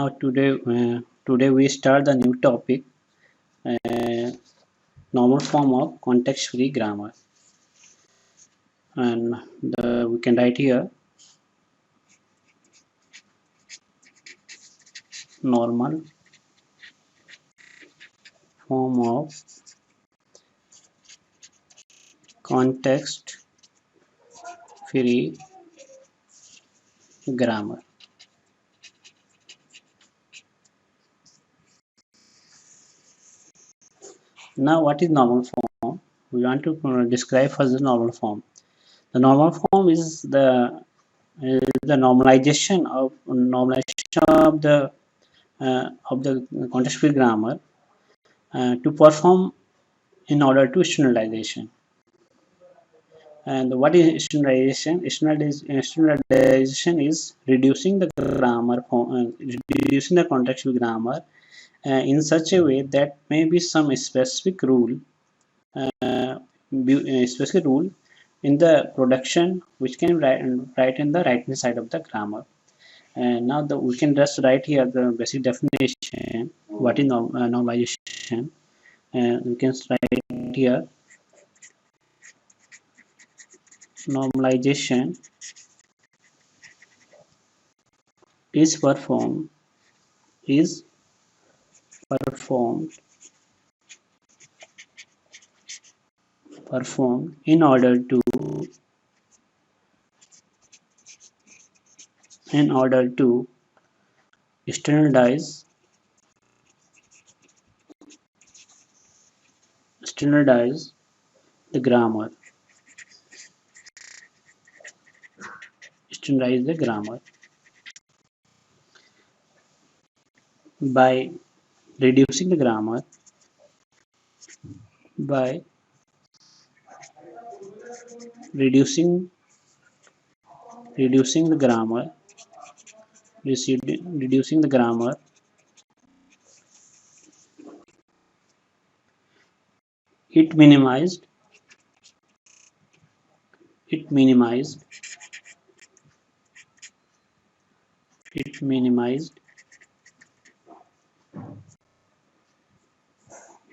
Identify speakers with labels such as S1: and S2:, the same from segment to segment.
S1: Now today we start the new topic, uh, normal form of context-free grammar, and we can write here normal form of context-free grammar. Now, what is normal form? We want to describe first the normal form. The normal form is the normalization of the context-free grammar to perform in order to standardization. And what is standardization? Standardization is reducing the grammar form, reducing the contextual grammar in such a way that maybe some specific rule, specific rule in the production which can write in the right hand side of the grammar. And now we can just write here the basic definition. What is normalization? And we can write here normalization is performed in order to standardize the grammar by reducing the grammar by reducing the grammar reducing the grammar it minimized it minimized it minimized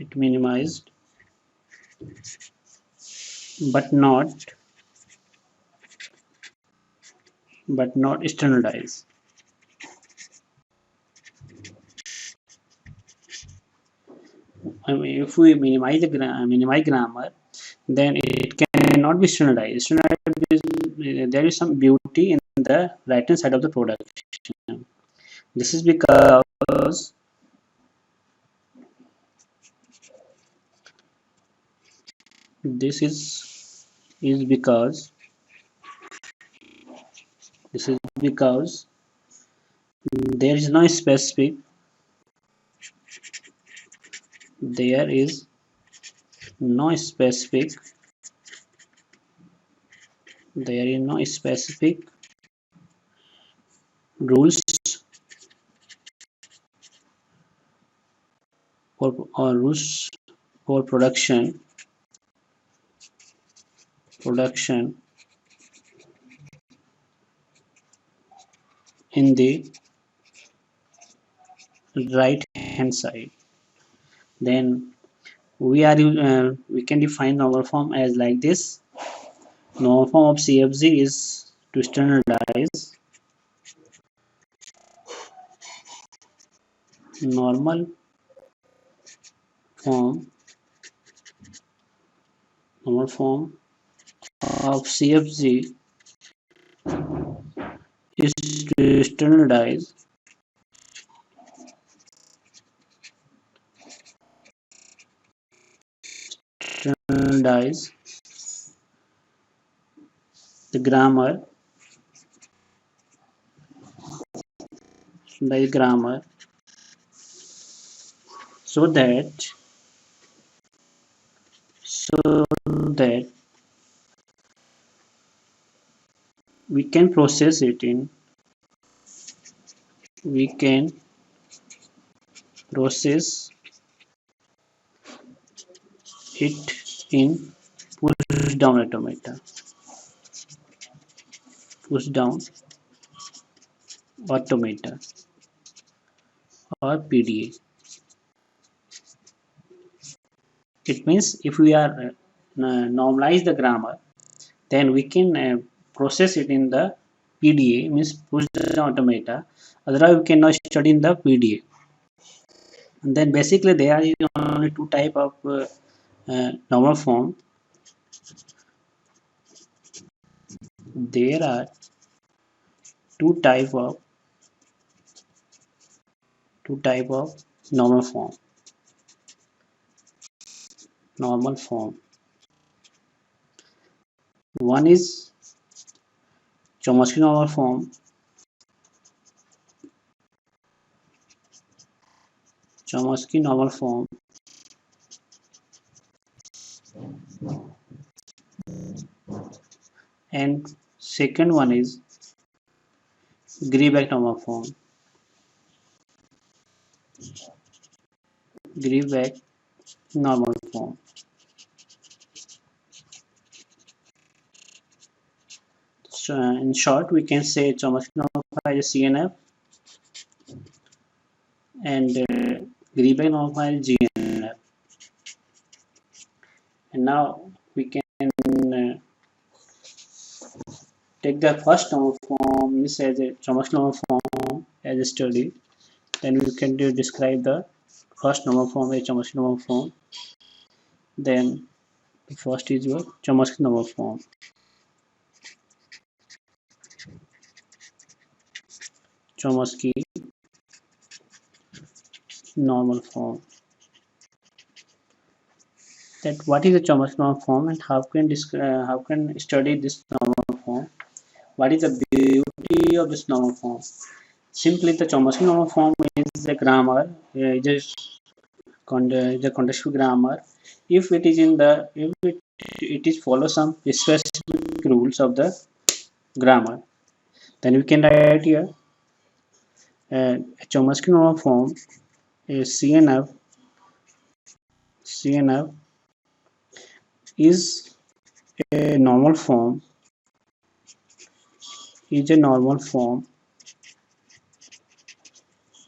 S1: it minimized but not standardized. I mean, if we minimize grammar, then it cannot be standardized. There is some beauty in the right hand side of the production. This is because there is no specific rules rules for production in the right hand side. Then we can define normal form as like this. Normal form of CFG is to standardize normal form of CFG is to standardize the grammar so that we can process it in push down automata. or PDA. It means if we are normalize the grammar, then we can process it in the PDA, means push the automata. Otherwise, we cannot study in the PDA. And then basically there are only two type of normal form. There are two type of normal form. Normal form. One is Chomsky normal form. Chomsky normal form. And second one is Grebeck normal form. Grebeck normal form. So, in short, we can say Chomsky normal form is CNF and Grebeck normal form is GNF. And now we can take the first normal form, this as a Chomsky normal form as a study. Then we can describe the first normal form, a Chomsky normal form. Then the first is your Chomsky normal form. Chomsky normal form. That what is a Chomsky normal form and how can study this normal form? What is the beauty of this normal form? Simply, the Chomsky normal form is a grammar, just the contextual grammar. If it is it is follow some specific rules of the grammar, then we can write here a Chomsky normal form is CNF is a normal form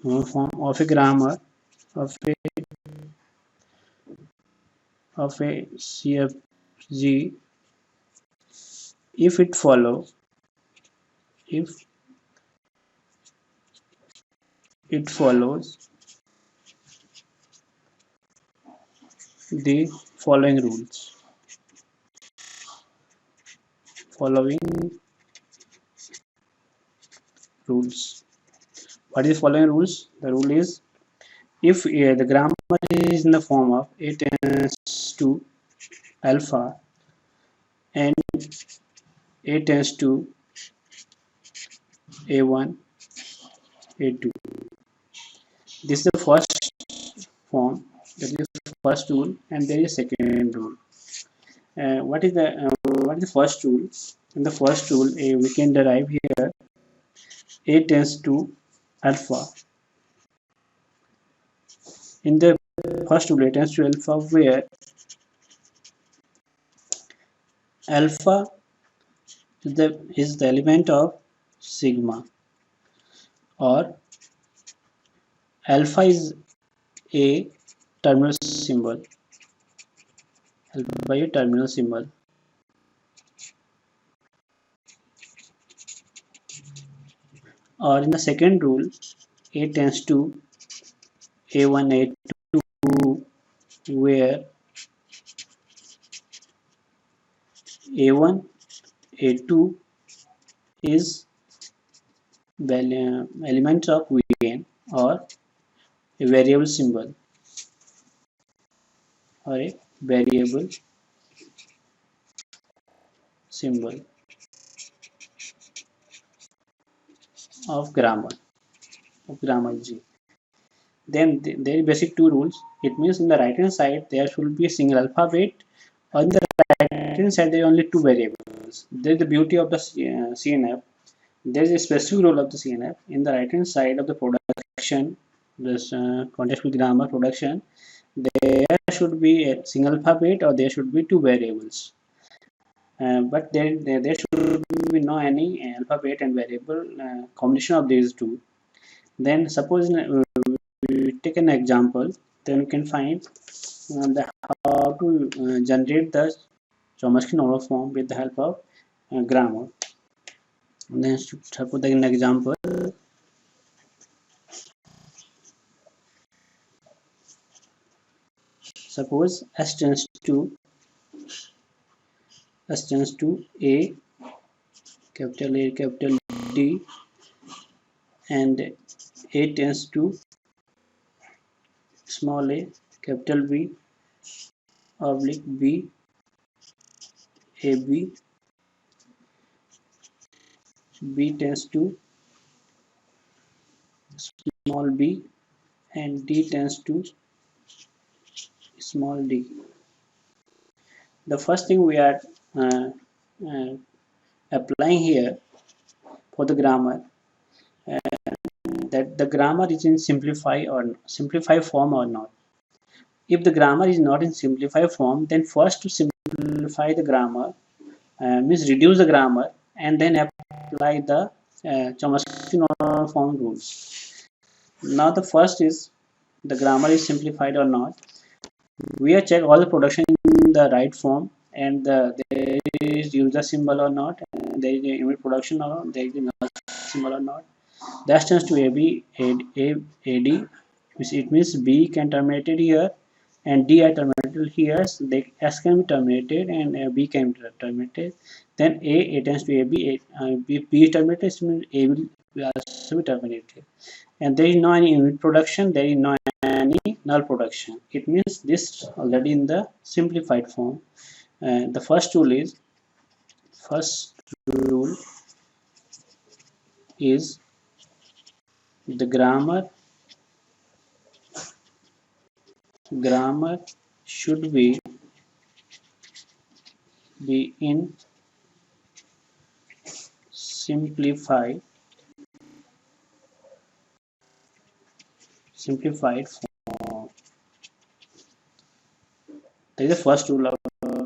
S1: of a grammar of a CFG if it follows the following rules. What is following rules? The rule is if the grammar is in the form of A tends to alpha and A tends to A1, A2. This is the first form, that is the first rule, and there is a second rule. What is the first rule? In the first rule, we can derive here A tends to alpha. In the first rule, A tends to alpha, where alpha is the element of sigma, or alpha is a terminal symbol. Alpha by a terminal symbol. Or in the second rule, A tends to A1, A2, where A1, A2 is element of Vn, or a variable symbol, of grammar G. Then there is basic two rules. It means in the right hand side there should be a single alphabet. On the right hand side there are only two variables. There is the beauty of the CNF. There is a specific role of the CNF. In the right hand side of the production, this contextual grammar production, there should be a single alphabet or there should be two variables. But there should be no any alphabet and variable combination of these two. Then suppose we take an example, then we can find how to generate the Chomsky normal form with the help of grammar. And then suppose an example. Suppose S tends to A, capital A, capital D, and A tends to small a, capital B, oblique B, AB, B tends to small b, and D tends to small d. The first thing we are uh, uh, applying here for the grammar, that the grammar is in simplified form or not. If the grammar is not in simplified form, then first to simplify the grammar means reduce the grammar and then apply the Chomsky normal form rules. Now the first is the grammar is simplified or not. We have checked all the production in the right form, and there is user symbol or not, and there is a unit production or not, there is a null symbol or not. That tends to AB, AD, it means B can terminate it here and D are terminated here. So S can be terminated and B can be terminated. Then A tends to AB, B is terminated, so means A will also be terminated. And there is no any unit production, there is no any null production. It means this already in the simplified form. The first rule is the grammar should be in simplified form. That is the first rule of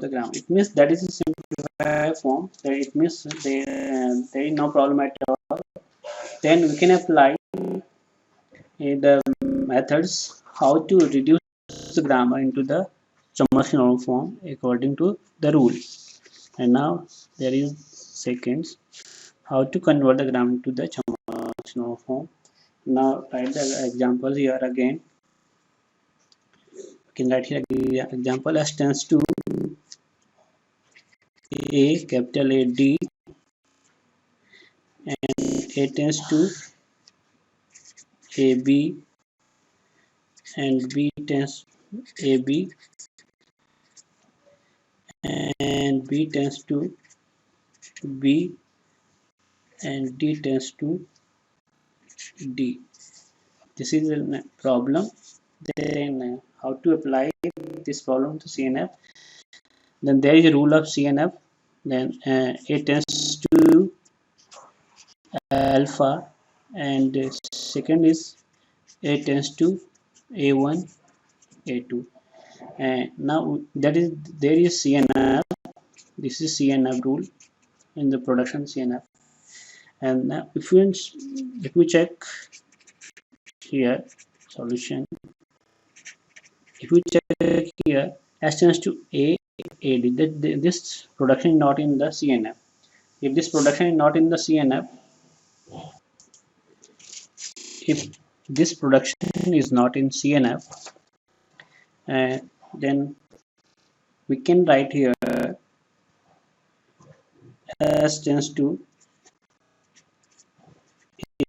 S1: the grammar. It means that is a simplified form. That it means there is no problem at all. Then we can apply the methods how to reduce the grammar into the Chomsky normal form according to the rule. And now there is seconds how to convert the grammar to the Chomsky normal form. Now write the example here again. You can write here example S tends to A, capital A, D, and A tends to A, B, and B tends A, B, and B tends to B, and D tends to D. This is a problem. Then how to apply this problem to CNF? Then there is a rule of CNF. Then A tends to alpha, and second is A tends to A1, A2. Now there is CNF. This is CNF rule in the production CNF. And now if we check here solution, if we check here S tends to A, AD, this production is not in the CNF. If this production is not in the CNF, if this production is not in CNF, then we can write here S tends to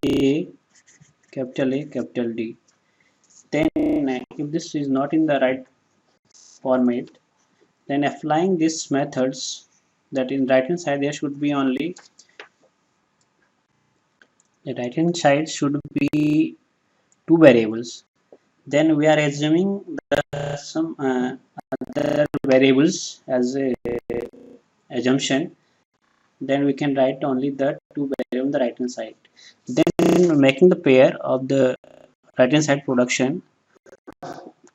S1: A, capital D. Then if this is not in the right format, then applying these methods, that in right hand side there should be only the right hand side should be two variables. Then we are assuming some other variables as a assumption. Then we can write only the two variables on the right hand side. Then making the pair of the right hand side production,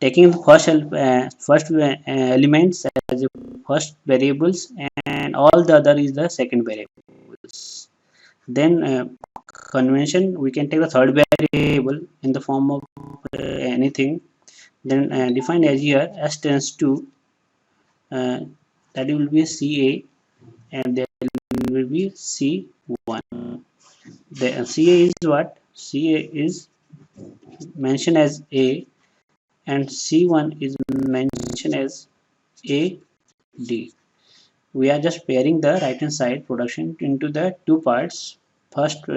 S1: taking the first elements as the first variables and all the other is the second variables. Then convention, we can take the third variable in the form of anything, then define as here S tends to that will be CA, and there will be C1. The CA is what? CA is mentioned as A, and C1 is mentioned as AD. We are just pairing the right hand side production into the two parts. First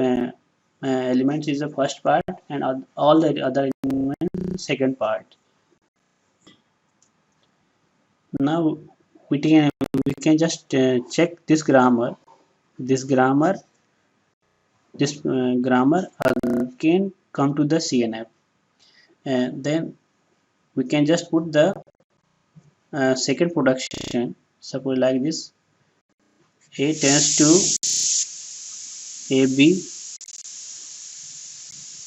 S1: elements is the first part, and all the other elements second part. Now we can just check this grammar. This grammar again come to the CNF, and then we can just put the second production. Suppose like this: A tends to AB,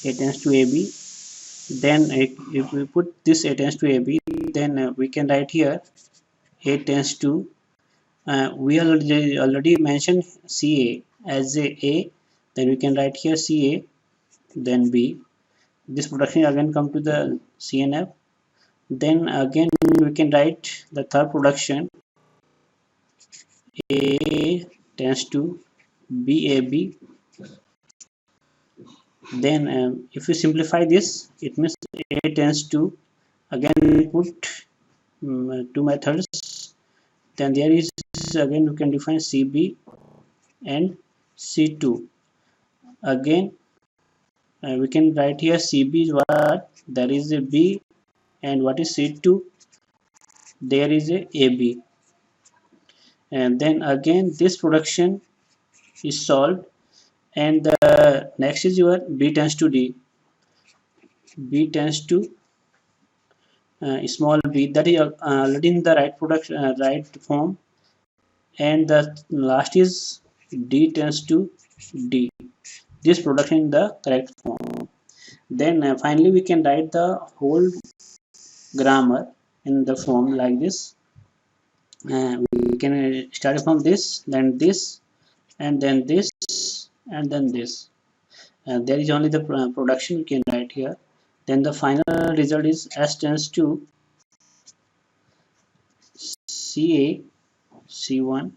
S1: A tends to AB. Then if we put this A tends to AB, then we can write here A tends to. We already mentioned CA as A. Then we can write here CA, then B. This production again come to the CNF. Then again we can write the third production A tends to BAB. Then if we simplify this, it means A tends to, again we put two methods. Then there is again we can define CB and C2. Again we can write here CB is what? There is a B, and what is C2? There is a AB. And then again this production is solved, and the next is your B tends to D. B tends to small b, that is already in the right production, right form, and the last is D tends to D. This production in the correct form. Then finally we can write the whole grammar in the form like this. We can start from this, then this, and then this, and then this. There is only the production we can write here. Then the final result is S tends to CA, C1,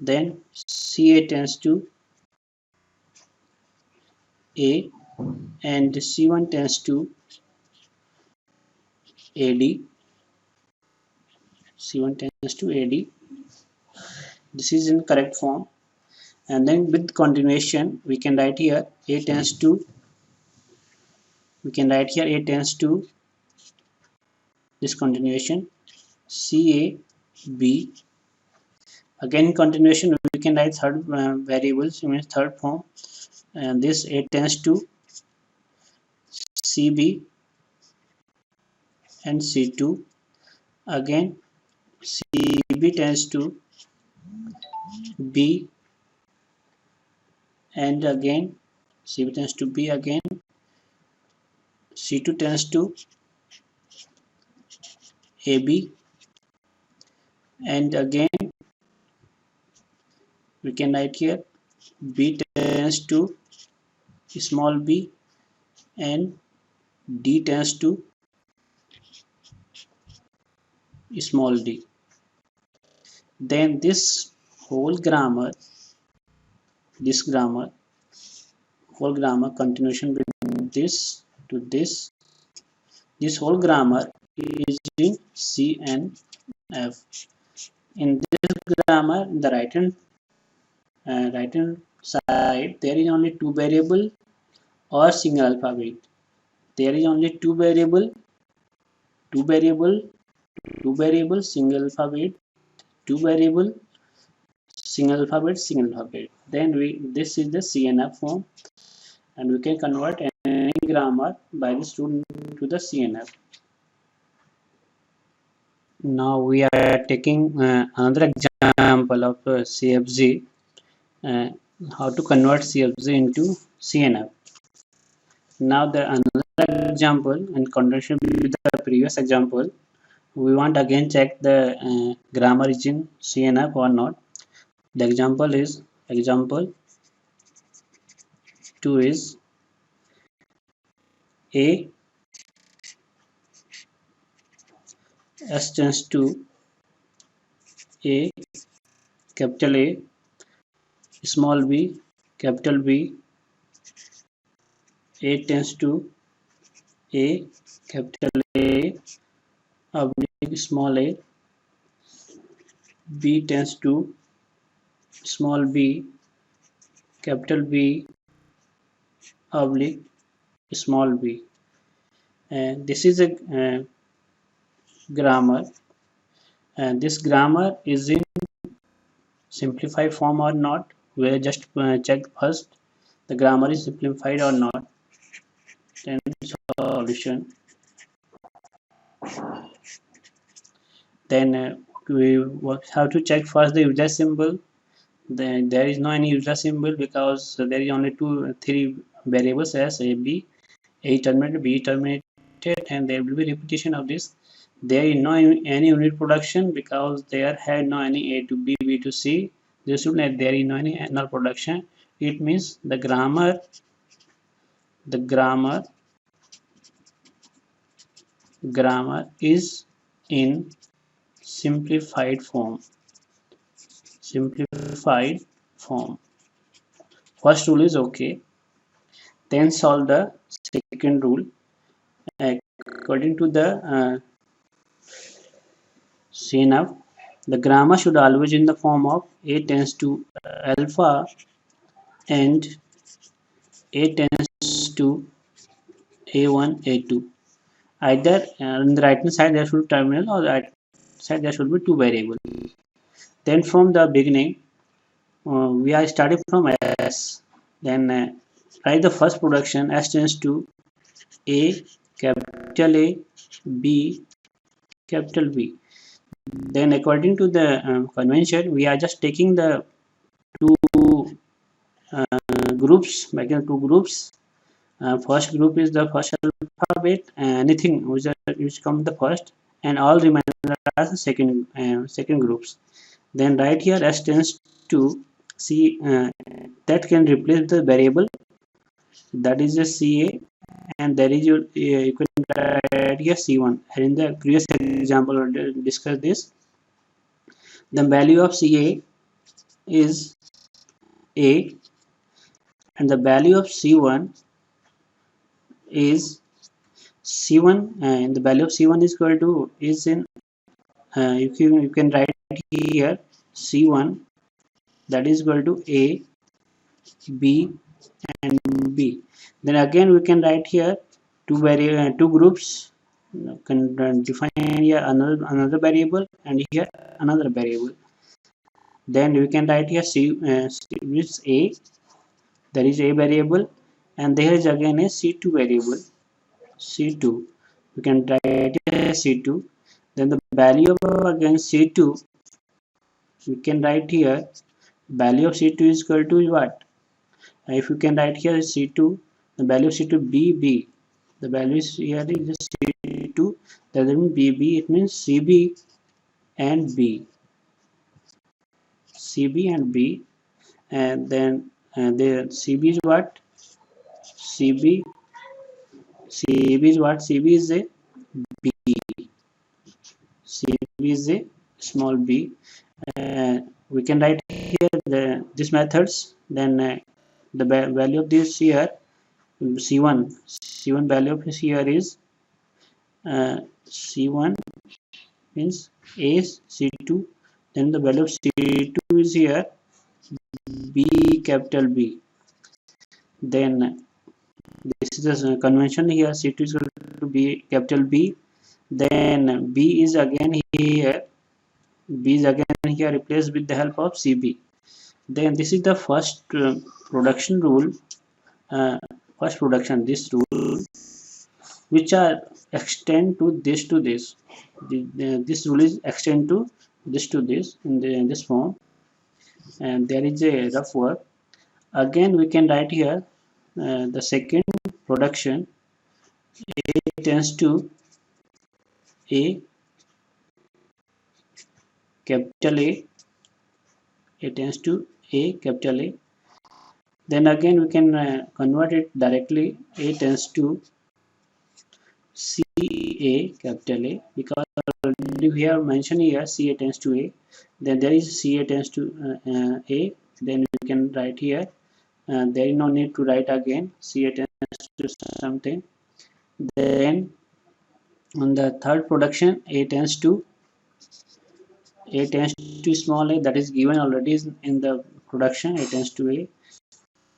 S1: then CA tends to A, and C1 tends to AD. C1 tends to AD. This is in correct form. And then with continuation, we can write here A tends to, this continuation CA B. Again continuation we can write third variables, means third form, and this A tends to CB and C2. Again CB tends to B, and again CB tends to B, again C2 tends to AB, and again we can write here B tends to small b, and D tends to small d. Then this whole grammar, continuation with this to this, this whole grammar is in CNF. In this grammar, in the right hand side, there is only two variable or single alphabet. There is only two variable, single alphabet, two variable, single alphabet. Then this is the CNF form, and we can convert any grammar by this rule to the CNF. Now we are taking another example of CFG, how to convert CFG into CNF. Now the another example in conjunction with the previous example, we want again check the grammar is in CNF or not. The example is example 2 is A S tends to A, capital A, small b, capital B. A tends to A, capital A, oblique small a. B tends to small b, capital B, oblique small b. And this is a grammar, and this grammar is in simplified form or not. We'll just check first the grammar is simplified or not. Then solution. Then we have to check first the user symbol. Then there is no any user symbol because there is only three variables as a b. A terminated, B terminated, and there will be repetition of this. There is no any unit production because there had no any A to B, B to C. There is no any null production. It means the grammar is in simplified form. First rule is okay. Then solve the second rule. According to the CNF, the grammar should always in the form of A tends to alpha and A tends to A1, A2. Either on the right hand side there should be terminal or right side there should be two variables. Then from the beginning we are starting from S. Then write the first production S tends to A, capital A, B, capital B. Then according to the convention, we are just taking the two groups, making two groups. First group is the first alphabet, anything which come the first, and all remainder as the second groups. Then right here S tends to C that can replace the variable, that is a CA, and there is your you can write here C1. And in the previous example we discussed this. The value of CA is A, and the value of C1 is C1, and the value of C1 is equal to is in you can write here C1, that is equal to A, B, and B. Then again we can write here two groups. Can define here another variable and here another variable. Then we can write here which A, there is A variable, and there is again a C2 variable, C2. We can write here C2. Then the value of again C2, we can write here value of C2 is equal to what? If you can write here C2, the value of C2 BB. The value is here is C2, that means BB, it means CB and B. CB and B, and then the CB is what? CB is what? CB is a B. CB is a small b. We can write here these methods. Then the value of this here C1 value of this here is C1 means A C2. Then the value of C2 is here B, capital B. Then this is the convention here, C2 is equal to B, capital B. Then B is again here replaced with the help of CB. Then this is the first production rule, this rule, which are extend to this this rule is extend to this in this form. And there is a rough work. Again we can write here the second production A tends to A, capital A tends to A, capital A. Then again we can convert it directly. A tends to C, CA, capital A, because already we have mentioned here CA tends to A. Then there is CA tends to A. Then we can write here. There is no need to write again. CA tends to something. Then on the third production, A tends to small a, that is given already in the production. A tends to A.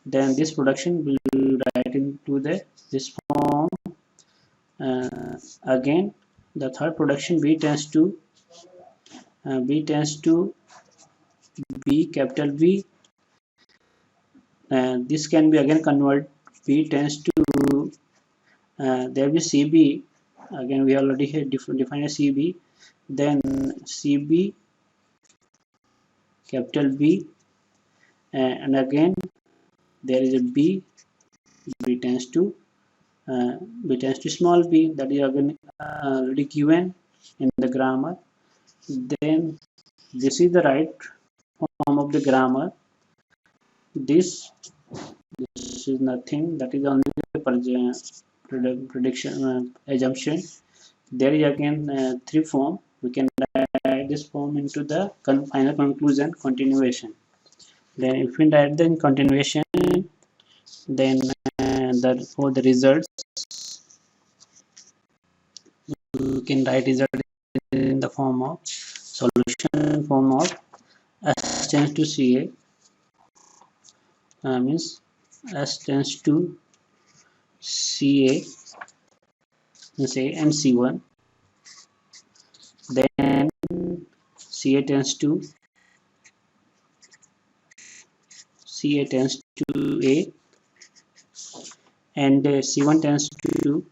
S1: Then this production will write into this form. Again, the third production B tends to B, capital B. This can be again converted. B tends to there will be CB. Again, we already had defined a CB. Then CB, capital B, and again there is a B. B tends to small b, that is again already given in the grammar. Then this is the right form of the grammar. This is nothing, that is only the prediction assumption. There is again three form. We can write this form into the final conclusion, continuation. Then if we write the continuation, then for the results, you can write result in the form of solution form of S tends to CA, means S tends to CA, say, and C1. Then CA tends to A, and C1 tends to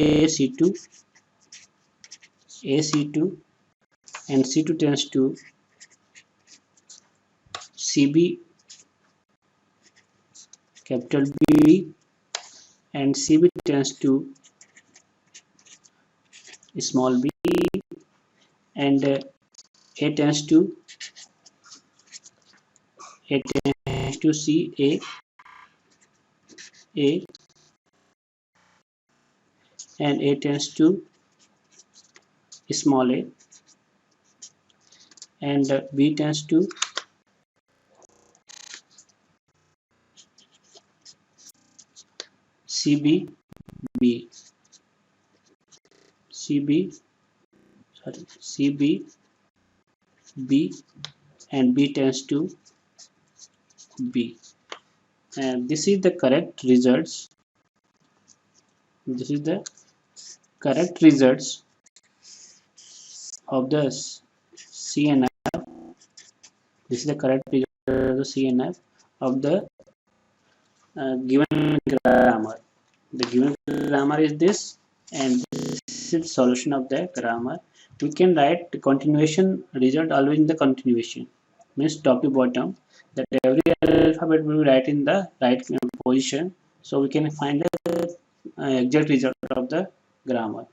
S1: AC2, and C2 tends to CB, capital B, and CB tends to small b, and A tends to CA, and A tends to small a, and B tends to CB, B, and B tends to B. And this is the correct results. This is the correct results of the CNF. This is the correct result of the CNF of the given grammar. The given grammar is this, and this is the solution of the grammar. We can write the continuation result always in the continuation, means top to bottom, that every alphabet will be right in the right position, so we can find the exact result of the grammar.